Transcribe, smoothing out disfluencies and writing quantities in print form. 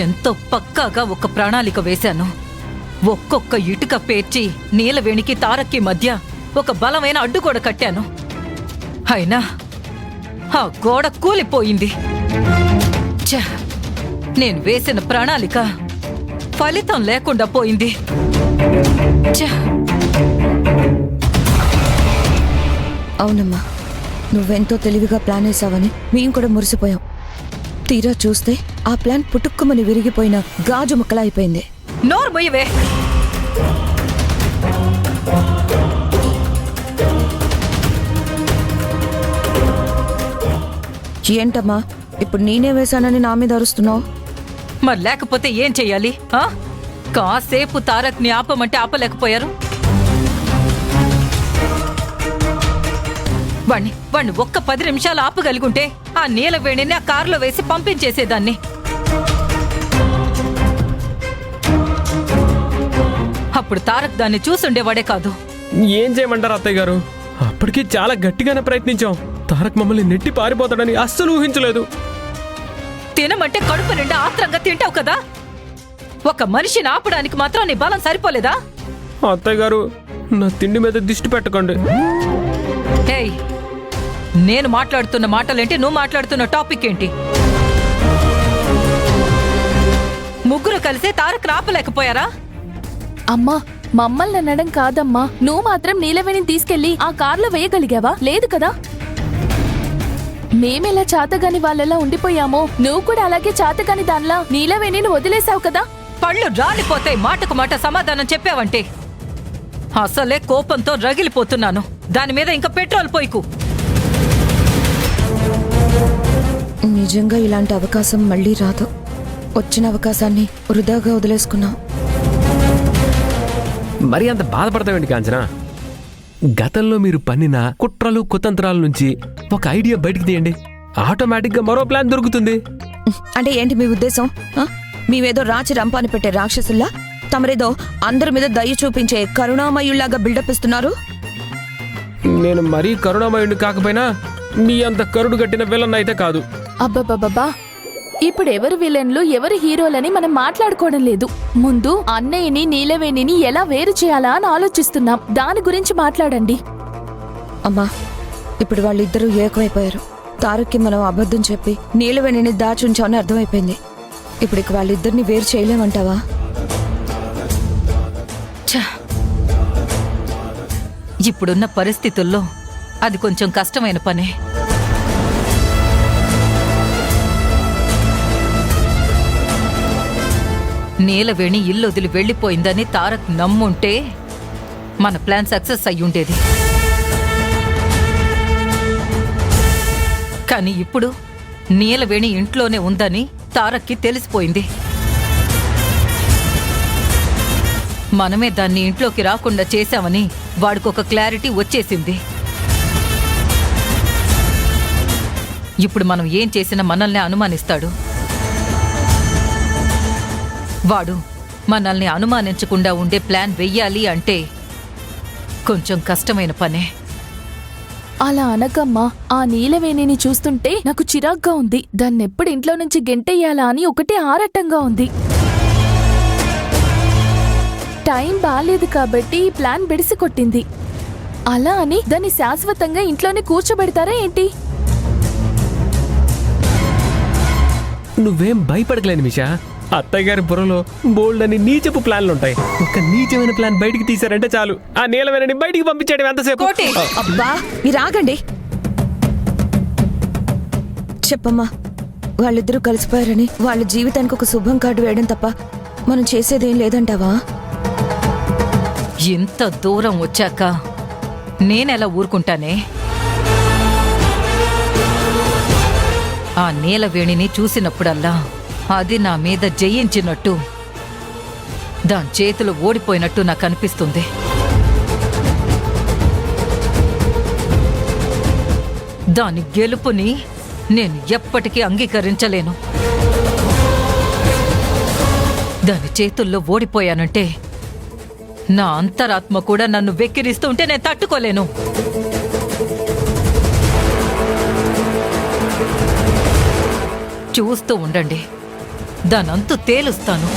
ఎంతో పక్కాగా ఒక ప్రణాళిక వేశాను. ఒక్కొక్క ఇటుక పేర్చి నీలవేణికి తారక్కి మధ్య ఒక బలమైన అడ్డుగోడ కట్టాను. అయినా ఆ గోడ కూలిపోయింది. ఛ! నేను వేసిన ప్రణాళిక ఫలితం లేకుండా పోయింది. ఛ! అవునమ్మా, నువ్వెంతో తెలివిగా ప్లాన్ వేసావని మేం కూడా మురిసిపోయాం. తీరా చూస్తే ఆ ప్లాన్ పుట్టుక్కుమని విరిగిపోయిన గాజు ముక్కలా అయిపోయింది. నోరు మొయ్యవే. ఏంటమ్మా, ఇప్పుడు నేనే వేశానని నా మీద అరుస్తున్నావు? మరి లేకపోతే ఏం చెయ్యాలి? కాసేపు తారక్ని ఆపమంటే ఆపలేకపోయారు. వాణ్ణి ఒక్క 10 నిమిషాలు ఆపగలిగుంటే ఆ నీలవేణిని ఆ కారులో వేసి పంపించేసేదాన్ని. అప్పుడు తారక్ దాన్ని చూసుండేవాడే కాదు. ఏం చేయమంటారు అత్తయ్య గారు? అప్పటికి చాలా గట్టిగానే ప్రయత్నించాం. తారక్ మమ్మల్ని నెట్టి పారిపోతాడని అస్సలు ఊహించలేదు. తినమంటే కడుపు నిండా ఆత్రంగా తింటావు కదా. ఒక మనిషిని ఆపడానికి మాత్రం నీ బలం సరిపోలేదా? అత్తయ్య గారు, నా తిండి మీద దిష్టి పెట్టకండి. ఏయ్, నేను మాట్లాడుతున్న మాటలేంటి, నువ్వు మాట్లాడుతున్న టాపిక్ ఏంటి? ముగ్గురు కలిసి తారక్ రాపలేకపోయారా? అమ్మా, మమ్మల్ని అనడం కాదమ్మా. నువ్వు మాత్రం నీలవేణిని తీసుకెళ్లి ఆ కార్లో వేయగలిగావా? లేదు కదా. మేమెలా చాతగాని వాళ్ళెలా ఉండిపోయామో నువ్వు కూడా అలాగే చాతగాని దానిలా నీలవేణిని వదిలేసావు కదా. పళ్ళు రాలిపోతాయి మాటకు మాట సమాధానం చెప్పావంటే. అసలే కోపంతో రగిలిపోతున్నాను. దాని మీద ఇంకా పెట్రోల్ పోయికు. నిజంగా ఇలాంటి అవకాశం మళ్ళీ రాదు. వచ్చిన అవకాశాన్ని వృధాగా వదిలేసుకున్నాం. మరి అంత బాధపడతావేంటి కాంచనా? గతంలో మీరు పన్నిన కుట్రలు కుతంత్రాల నుంచి ఒక ఐడియా బయటికి తీయండి. ఆటోమేటిక్ గా మరో ప్లాన్ దొరుకుతుంది. అంటే ఏంటి మీ ఉద్దేశం? మేమేదో రాచి రంపాని పెట్టే రాక్షసుల్లా, తమరేదో అందరి మీద దయ చూపించే కరుణామయుల్లాగా బిల్డప్ ఇస్తున్నారు. నేను మరీ కరుణామయుడిని కాకపోయినా మీ అంత కరుడు గట్టిన విలన్ అయితే కాదు. అబ్బబ్బబ్బా, ఇప్పుడు ఎవరు విలన్లు ఎవరు హీరోలని మనం మాట్లాడుకోవడం లేదు. ముందు అన్నయ్యని నీలవేణిని ఎలా వేరు చేయాలా అని ఆలోచిస్తున్నాం. దాని గురించి మాట్లాడండి. అమ్మా, ఇప్పుడు వాళ్ళిద్దరూ ఏకమైపోయారు. తారక్కి మనం అబద్ధం చెప్పి నీలవేణిని దాచుంచామని అర్థమైపోయింది. ఇప్పుడు ఇక వాళ్ళిద్దరిని వేరు చేయలేమంటావా? ఇప్పుడున్న పరిస్థితుల్లో అది కొంచెం కష్టమైన పనే. నీలవేణి ఇల్లు వదిలి వెళ్లిపోయిందని తారక్ నమ్ముంటే మన ప్లాన్ సక్సెస్ అయ్యుండేది. కానీ ఇప్పుడు నీలవేణి ఇంట్లోనే ఉందని తారక్కి తెలిసిపోయింది. మనమే దాన్ని ఇంట్లోకి రాకుండా చేశామని వాడికొక క్లారిటీ వచ్చేసింది. ఇప్పుడు మనం ఏం చేసినా మనల్ని అనుమానిస్తాడు. వాడు మనల్ని అనుమానించకుండా ఉండే ప్లాన్ వెయ్యాలి అంటే కొంచెం కష్టమైన పనే. అలా అనకమ్మా. ఆ నీలవేణిని చూస్తుంటే నాకు చిరాగ్గా ఉంది. దాన్నెప్పుడు ఇంట్లో నుంచి గెంటెయ్యాలా అని ఒకటే ఆరాటంగా ఉంది. టైం బాలేదు కాబట్టి ఈ ప్లాన్ బెడిసి కొట్టింది. అలా అని దాన్ని శాశ్వతంగా ఇంట్లోనే కూర్చోబెడతారా ఏంటి? నువ్వేం భయపడకలేని మిషా. అత్తయ్య గారి బుర్రలో బోల్డ్ అని నీచపు ప్లాన్లుంటాయి. ఒక నీచమైన ప్లాన్ బయటికి తీశారంటే చాలు, ఆ నీలవేణిని బయటికి పంపించేయడం ఎంతసేపు? అబ్బా, మీరు ఆగండి. చెప్పమ్మా, వాళ్ళిద్దరూ కలిసిపోయారని వాళ్ళ జీవితానికి ఒక శుభం కార్డు వేయడం తప్ప మనం చేసేదేం లేదంటావా? ఇంత దూరం వచ్చాక నేనెలా ఊరుకుంటానే? ఆ నీలవేణిని చూసినప్పుడల్లా అది నా మీద జయించినట్టు, దాని చేతులు ఓడిపోయినట్టు నాకు అనిపిస్తుంది. దాని గెలుపుని నేను ఎప్పటికీ అంగీకరించలేను. దాని చేతుల్లో ఓడిపోయానంటే నా అంతరాత్మ కూడా నన్ను వెక్కిరిస్తుంటే నేను తట్టుకోలేను. చూస్తూ ఉండండి, దానంతు తేలుస్తాను